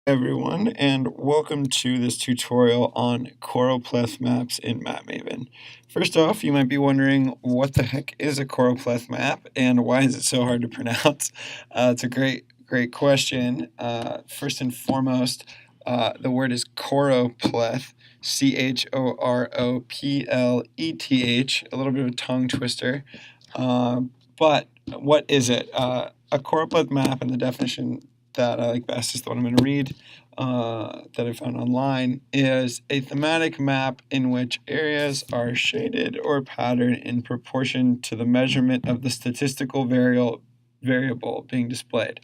Everyone, and welcome to this tutorial on Choropleth maps in Map Mavin. First off, you might be wondering what the heck is a Choropleth map and why is it so hard to pronounce? It's a great question. First and foremost, the word is Choropleth, Choropleth, a little bit of a tongue twister. But what is it? A Choropleth map, and the definition that I like best is the one I'm going to read that I found online, is a thematic map in which areas are shaded or patterned in proportion to the measurement of the statistical variable being displayed.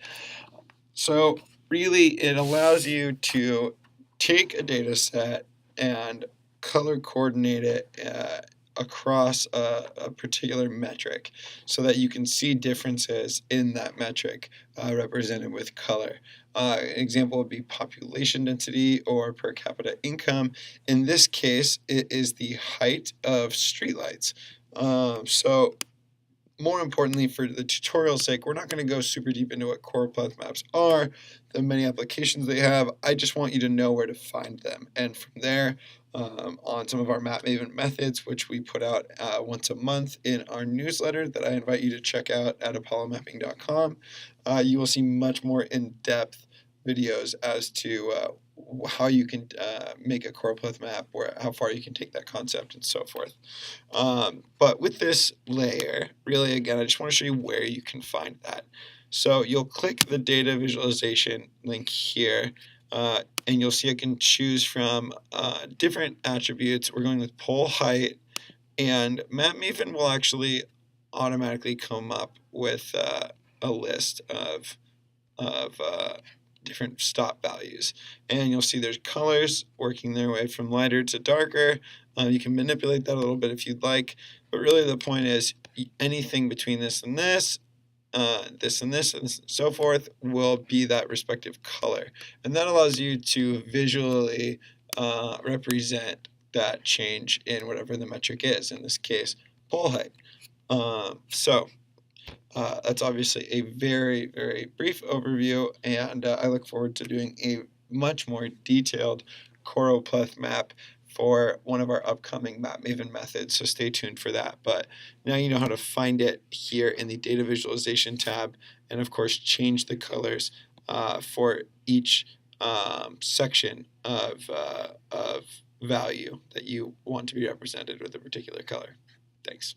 So really, it allows you to take a data set and color coordinate it across a particular metric so that you can see differences in that metric represented with color. An example would be population density or per capita income. In this case, it is the height of streetlights. So more importantly, for the tutorial's sake, we're not going to go super deep into what Choropleth maps are, the many applications they have. I just want you to know where to find them. And from there, on some of our Map Mavin methods, which we put out once a month in our newsletter that I invite you to check out at apollomapping.com, you will see much more in-depth videos as to how you can make a Choropleth map, how far you can take that concept, and so forth. But with this layer, really, again, I just want to show you where you can find that. So you'll click the data visualization link here, and you'll see I can choose from different attributes. We're going with pole height, and Map Mavin will actually automatically come up with a list of different stop values. And you'll see there's colors working their way from lighter to darker. You can manipulate that a little bit if you'd like, but really the point is anything between this and this, this and this, and so forth will be that respective color. And that allows you to visually represent that change in whatever the metric is, in this case, pole height. That's obviously a very brief overview, and I look forward to doing a much more detailed Choropleth map for one of our upcoming Map Maven methods, so stay tuned for that. But now you know how to find it here in the Data Visualization tab, and of course change the colors for each section of value that you want to be represented with a particular color. Thanks.